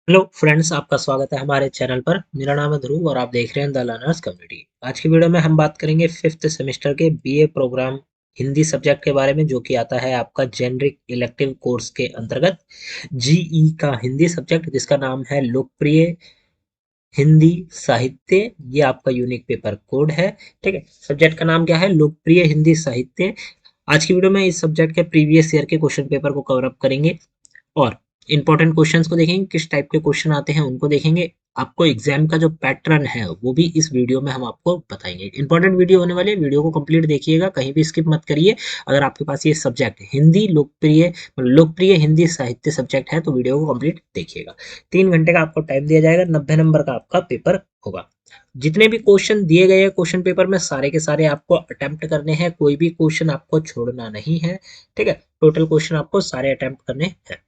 Hello friends, आपका स्वागत है हमारे चैनल पर। मेरा नाम है ध्रुव और आप देख रहे हैं द लर्नर्स कम्युनिटी। आज की वीडियो में हम बात करेंगे फिफ्थ सेमेस्टर के बीए प्रोग्राम हिंदी सब्जेक्ट के बारे में, जो कि आता है आपका जेनरिक इलेक्टिव कोर्स के अंतर्गत जीई का हिंदी सब्जेक्ट, जिसका नाम है लोकप्रिय हिंदी साहित्य। ये आपका यूनिक पेपर कोड है। ठीक है, सब्जेक्ट का नाम क्या है? लोकप्रिय हिंदी साहित्य। आज की वीडियो में इस सब्जेक्ट के प्रीवियस ईयर के क्वेश्चन पेपर को कवर अप करेंगे और इंपॉर्टेंट क्वेश्चंस को देखेंगे, किस टाइप के क्वेश्चन आते हैं उनको देखेंगे। आपको एग्जाम का जो पैटर्न है वो भी इस वीडियो में हम आपको बताएंगे। इंपॉर्टेंट वीडियो होने वाली है, वीडियो को कंप्लीट देखिएगा, कहीं भी स्किप मत करिए। अगर आपके पास ये सब्जेक्ट हिंदी लोकप्रिय हिंदी साहित्य सब्जेक्ट है तो वीडियो को कंप्लीट देखिएगा। 3 घंटे का आपको टाइम दिया जाएगा, 90 नंबर का आपका पेपर होगा। जितने भी क्वेश्चन दिए गए हैं क्वेश्चन पेपर में, सारे के सारे आपको अटेम्प्ट करने हैं, कोई भी क्वेश्चन आपको छोड़ना नहीं है। ठीक है, टोटल क्वेश्चन आपको सारे अटेम्प्ट करने हैं।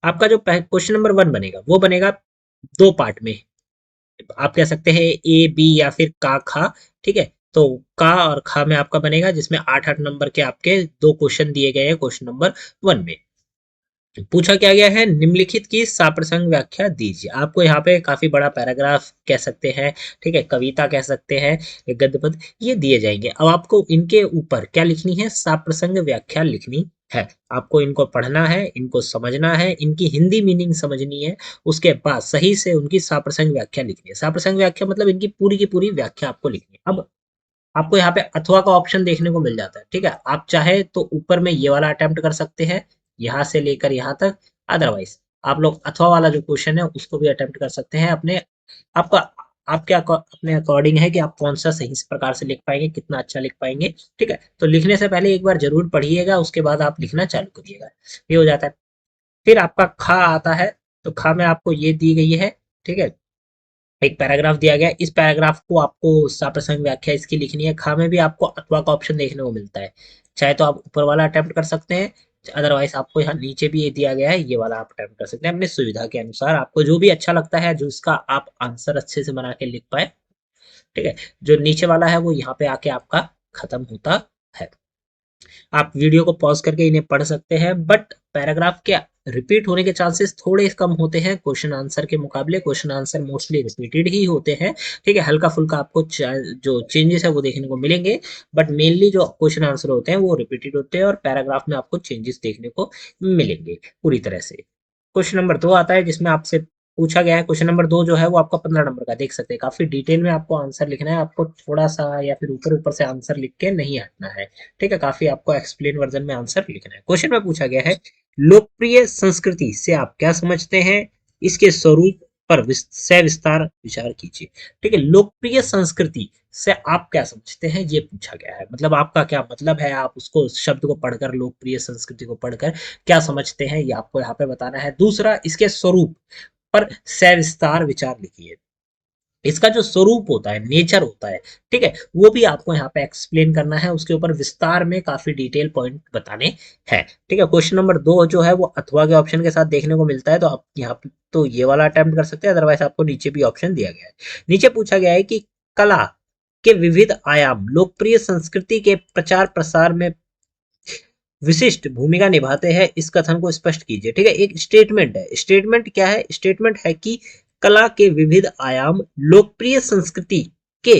आपका जो क्वेश्चन नंबर 1 बनेगा वो बनेगा 2 पार्ट में। आप कह सकते हैं ए बी या फिर का खा। ठीक है, तो का और खा में आपका बनेगा, जिसमें 8-8 नंबर के आपके 2 क्वेश्चन दिए गए हैं क्वेश्चन नंबर 1 में। पूछा क्या गया है? निम्नलिखित की साप्रसंग व्याख्या दीजिए। आपको यहाँ पे काफी बड़ा पैराग्राफ कह सकते हैं, ठीक है, कविता कह सकते हैं, गद्य पद ये दिए जाएंगे। अब आपको इनके ऊपर क्या लिखनी है? साप्रसंग व्याख्या लिखनी है। आपको इनको पढ़ना है, इनको समझना है, इनकी हिंदी मीनिंग समझनी है। उसके बाद सही से उनकी साप्रसंग व्याख्या लिखनी है। साप्रसंग व्याख्या मतलब इनकी पूरी की पूरी व्याख्या आपको लिखनी है। अब आपको यहाँ पे अथवा का ऑप्शन देखने को मिल जाता है। ठीक है, आप चाहे तो ऊपर में ये वाला अटेम्प्ट कर सकते हैं, यहाँ से लेकर यहाँ तक। अदरवाइज आप लोग अथवा वाला जो क्वेश्चन है उसको भी अटेम्प्ट कर सकते हैं। अपने आपका आपके अपने अकॉर्डिंग है कि आप कौन सा सही प्रकार से लिख पाएंगे, कितना अच्छा लिख पाएंगे। ठीक है, तो लिखने से पहले एक बार जरूर पढ़िएगा, उसके बाद आप लिखना चालू करिएगा। ये हो जाता है। फिर आपका खा आता है, तो खा में आपको ये दी गई है। ठीक है, एक पैराग्राफ दिया गया है। इस पैराग्राफ को आपको सप्रसंग व्याख्या इसकी लिखनी है। खा में भी आपको अथवा का ऑप्शन देखने को मिलता है। चाहे तो आप ऊपर वाला अटेम्प्ट कर सकते हैं, अदरवाइज आपको यहाँ नीचे भी ये दिया गया है, ये वाला आप अटेम्प्ट कर सकते हैं अपनी सुविधा के अनुसार। आपको जो भी अच्छा लगता है, जो इसका आप आंसर अच्छे से बना के लिख पाए। ठीक है, जो नीचे वाला है वो यहाँ पे आके आपका खत्म होता है। आप वीडियो को पॉज करके इन्हें पढ़ सकते हैं, बट पैराग्राफ के रिपीट होने के चांसेस थोड़े कम होते हैं क्वेश्चन आंसर के मुकाबले। क्वेश्चन आंसर मोस्टली रिपीटेड ही होते हैं। ठीक है, हल्का फुल्का आपको जो चेंजेस है वो देखने को मिलेंगे, बट मेनली जो क्वेश्चन आंसर होते हैं वो रिपीटेड होते हैं और पैराग्राफ में आपको चेंजेस देखने को मिलेंगे पूरी तरह से। क्वेश्चन नंबर 2 आता है, जिसमें आपसे पूछा गया है। क्वेश्चन नंबर 2 जो है वो आपका 15 नंबर का, देख सकते हैं काफी डिटेल में आपको आंसर लिखना है। आपको थोड़ा सा या फिर ऊपर ऊपर से आंसर लिख के नहीं हटना है। ठीक है, काफी आपको एक्सप्लेन वर्जन में आंसर लिखना है। क्वेश्चन में पूछा गया है, लोकप्रिय संस्कृति से आप क्या समझते हैं? इसके स्वरूप पर सविस्तार विचार कीजिए। ठीक है, लोकप्रिय संस्कृति से आप क्या समझते हैं ये पूछा गया है। मतलब आपका क्या मतलब है, आप उसको शब्द को पढ़कर, लोकप्रिय संस्कृति को पढ़कर क्या समझते हैं, ये आपको यहाँ पे बताना है। दूसरा, इसके स्वरूप पर सविस्तार विचार लिखिए। इसका जो स्वरूप होता है, नेचर होता है, ठीक है, वो भी आपको यहाँ पे एक्सप्लेन करना है। उसके ऊपर विस्तार में काफी डिटेल पॉइंट बताने हैं। ठीक है, क्वेश्चन नंबर 2 जो है वो अथवा के ऑप्शन के साथ देखने को मिलता है, तो आप यहाँ पे तो ये वाला अटेम्प्ट कर सकते हैं, अदरवाइज आपको नीचे भी ऑप्शन दिया गया है। नीचे पूछा गया है कि कला के विविध आयाम लोकप्रिय संस्कृति के प्रचार प्रसार में विशिष्ट भूमिका निभाते हैं, इस कथन को स्पष्ट कीजिए। ठीक है, एक स्टेटमेंट है। स्टेटमेंट क्या है? स्टेटमेंट है कि कला के विविध आयाम लोकप्रिय संस्कृति के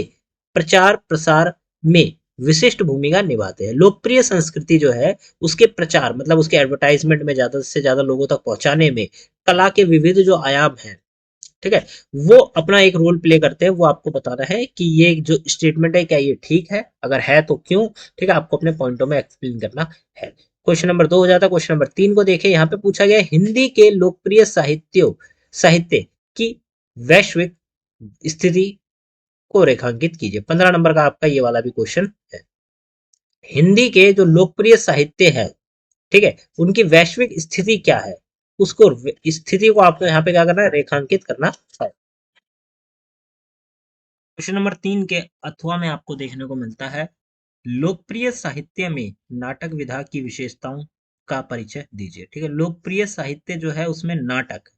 प्रचार प्रसार में विशिष्ट भूमिका निभाते हैं। लोकप्रिय संस्कृति जो है उसके प्रचार मतलब उसके एडवर्टाइजमेंट में ज्यादा से ज्यादा लोगों तक पहुंचाने में कला के विविध जो आयाम हैं, ठीक है, वो अपना एक रोल प्ले करते हैं। वो आपको बताना है कि ये जो स्टेटमेंट है क्या ये ठीक है, अगर है तो क्यों। ठीक है, आपको अपने पॉइंटों में एक्सप्लेन करना है। क्वेश्चन नंबर 2 हो जाता है। क्वेश्चन नंबर 3 को देखें। यहाँ पे पूछा गया है, हिंदी के लोकप्रिय साहित्य की वैश्विक स्थिति को रेखांकित कीजिए। 15 नंबर का आपका ये वाला भी क्वेश्चन है। हिंदी के जो लोकप्रिय साहित्य है, ठीक है, उनकी वैश्विक स्थिति क्या है, उसको स्थिति को आपको यहाँ पे क्या करना है? रेखांकित करना है। क्वेश्चन नंबर 3 के अथवा में आपको देखने को मिलता है, लोकप्रिय साहित्य में नाटक विधा की विशेषताओं का परिचय दीजिए। ठीक है, लोकप्रिय साहित्य जो है उसमें नाटक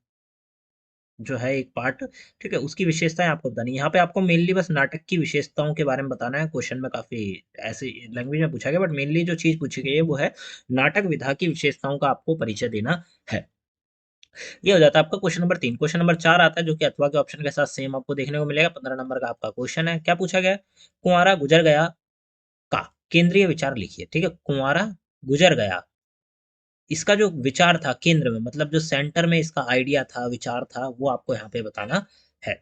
जो है एक पार्ट, ठीक है, उसकी विशेषताएं आपको बतानी है। यहाँ पे आपको मेनली बस नाटक की विशेषताओं के बारे में बताना है। क्वेश्चन में काफी ऐसे लैंग्वेज में पूछा गया, बट मेनली जो चीज पूछी गई है वो है नाटक विधा की विशेषताओं का आपको परिचय देना है। ये हो जाता है आपका क्वेश्चन नंबर 3। क्वेश्चन नंबर 4 आता है जो कि अथवा के ऑप्शन के साथ सेम आपको देखने को मिलेगा। 15 नंबर का आपका क्वेश्चन है। क्या पूछा गया है? कुंवारा गुजर गया का केंद्रीय विचार लिखिए। ठीक है, कुंवारा गुजर गया, इसका जो विचार था केंद्र में, मतलब जो सेंटर में इसका आइडिया था, विचार था, वो आपको यहाँ पे बताना है।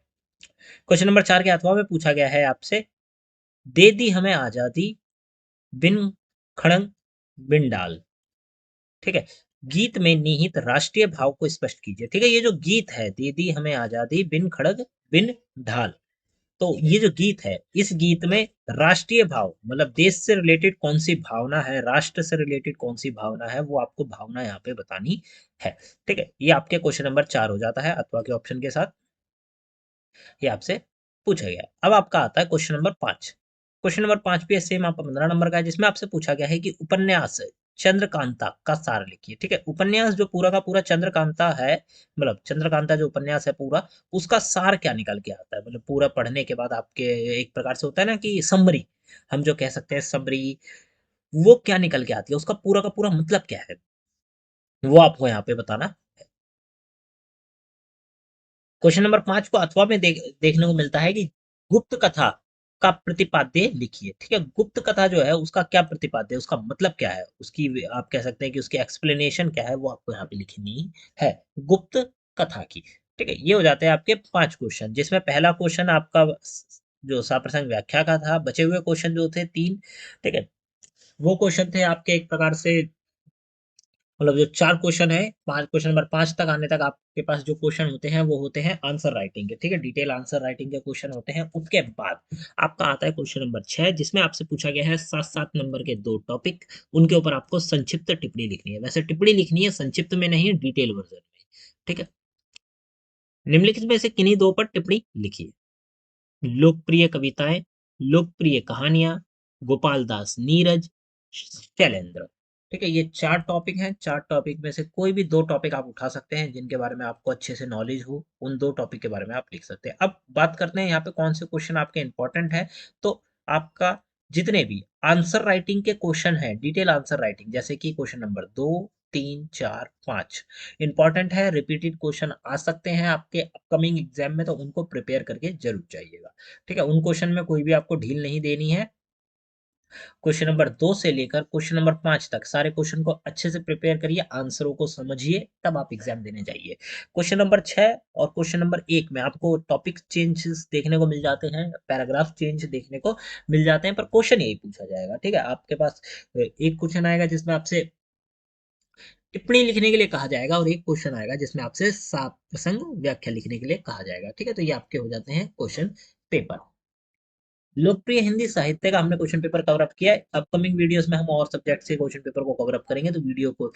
क्वेश्चन नंबर 4 के अथवा में पूछा गया है आपसे, दे दी हमें आजादी बिन खड़ंग बिन डाल। ठीक है, गीत में निहित राष्ट्रीय भाव को स्पष्ट कीजिए। ठीक है, ये जो गीत है, दे दी हमें आजादी बिन खड़ग बिन ढाल, तो ये जो गीत है, इस गीत में राष्ट्रीय भाव मतलब देश से रिलेटेड कौन सी भावना है, राष्ट्र से रिलेटेड कौन सी भावना है, वो आपको भावना यहाँ पे बतानी है। ठीक है, ये आपके क्वेश्चन नंबर 4 हो जाता है अथवा के ऑप्शन के साथ, ये आपसे पूछा गया। अब आपका आता है क्वेश्चन नंबर 5। क्वेश्चन नंबर 5 भी सेम आपका 15 नंबर का है, जिसमें आपसे पूछा गया है कि उपन्यास चंद्रकांता का सार लिखिए। ठीक है, उपन्यास जो पूरा का पूरा चंद्रकांता है, मतलब चंद्रकांता जो उपन्यास है पूरा, उसका सार क्या निकल के आता है, मतलब पूरा पढ़ने के बाद आपके एक प्रकार से होता है ना कि समरी, हम जो कह सकते हैं समरी, वो क्या निकल के आती है, उसका पूरा का पूरा मतलब क्या है, वो आपको यहाँ पे बताना। क्वेश्चन नंबर 5 को अथवा में देखने को मिलता है कि गुप्त कथा का प्रतिपाद्य लिखिए। ठीक है, गुप्त कथा जो है उसका क्या प्रतिपाद्य है, उसका मतलब क्या है, उसकी आप कह सकते हैं कि उसकी एक्सप्लेनेशन क्या है, वो आपको यहाँ पे लिखनी है, गुप्त कथा की। ठीक है, ये हो जाते हैं आपके 5 क्वेश्चन, जिसमें पहला क्वेश्चन आपका जो साप्रसंग व्याख्या का था, बचे हुए क्वेश्चन जो थे 3, ठीक है, वो क्वेश्चन थे आपके एक प्रकार से, मतलब जो 4 क्वेश्चन है, 5 क्वेश्चन नंबर 5 तक आने तक आपके पास जो क्वेश्चन होते हैं वो होते हैं आंसर राइटिंग के। ठीक है, डिटेल आंसर राइटिंग के क्वेश्चन होते हैं। उसके बाद आपका आता है क्वेश्चन नंबर 6, जिसमें आपसे पूछा गया है 7-7 नंबर के 2 टॉपिक, उनके ऊपर आपको संक्षिप्त टिप्पणी लिखनी है। वैसे टिप्पणी लिखनी है संक्षिप्त में नहीं, डिटेल वर्जन में। ठीक है, निम्नलिखित में से किन्हीं 2 पर टिप्पणी लिखिए। लोकप्रिय कविताएं, लोकप्रिय कहानियां, गोपाल दास नीरज, शैलेंद्र। ठीक है, ये 4 टॉपिक हैं। 4 टॉपिक में से कोई भी 2 टॉपिक आप उठा सकते हैं जिनके बारे में आपको अच्छे से नॉलेज हो, उन 2 टॉपिक के बारे में आप लिख सकते हैं। अब बात करते हैं यहाँ पे कौन से क्वेश्चन आपके इंपॉर्टेंट है। तो आपका जितने भी आंसर राइटिंग के क्वेश्चन है, डिटेल आंसर राइटिंग, जैसे कि क्वेश्चन नंबर 2, 3, 4, 5 इंपॉर्टेंट है, रिपीटेड क्वेश्चन आ सकते हैं आपके अपकमिंग एग्जाम में, तो उनको प्रिपेयर करके जरूर जाइएगा। ठीक है, उन क्वेश्चन में कोई भी आपको ढील नहीं देनी है। क्वेश्चन नंबर 2 से लेकर क्वेश्चन नंबर 5 तक सारे क्वेश्चन को अच्छे से प्रिपेयर करिए, आंसरों को समझिए, तब आप एग्जाम देने जाइए। क्वेश्चन नंबर 6 और क्वेश्चन नंबर 1 में आपको टॉपिक चेंजेस देखने को मिल जाते हैं, पैराग्राफ चेंज देखने को मिल जाते हैं, पर क्वेश्चन यही पूछा जाएगा। ठीक है, आपके पास एक क्वेश्चन आएगा जिसमें आपसे टिप्पणी लिखने के लिए कहा जाएगा, और एक क्वेश्चन आएगा जिसमें आपसे सात प्रसंग व्याख्या लिखने के लिए कहा जाएगा। ठीक है, तो ये आपके हो जाते हैं क्वेश्चन पेपर। लोकप्रिय हिंदी साहित्य का हमने क्वेश्चन पेपर कवर अप किया है। अपकमिंग वीडियोस में हम और सब्जेक्ट के क्वेश्चन पेपर को कवर अप करेंगे, तो वीडियो को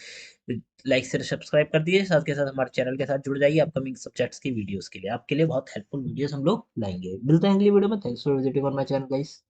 लाइक से सब्सक्राइब कर दीजिए, साथ के साथ हमारे चैनल के साथ जुड़ जाइए अपकमिंग सब्जेक्ट्स की वीडियोस के लिए। आपके लिए बहुत हेल्पफुल वीडियोस हम लोग लाएंगे। मिलते हैं अगली वीडियो में। Thanks for visiting on my channel guys.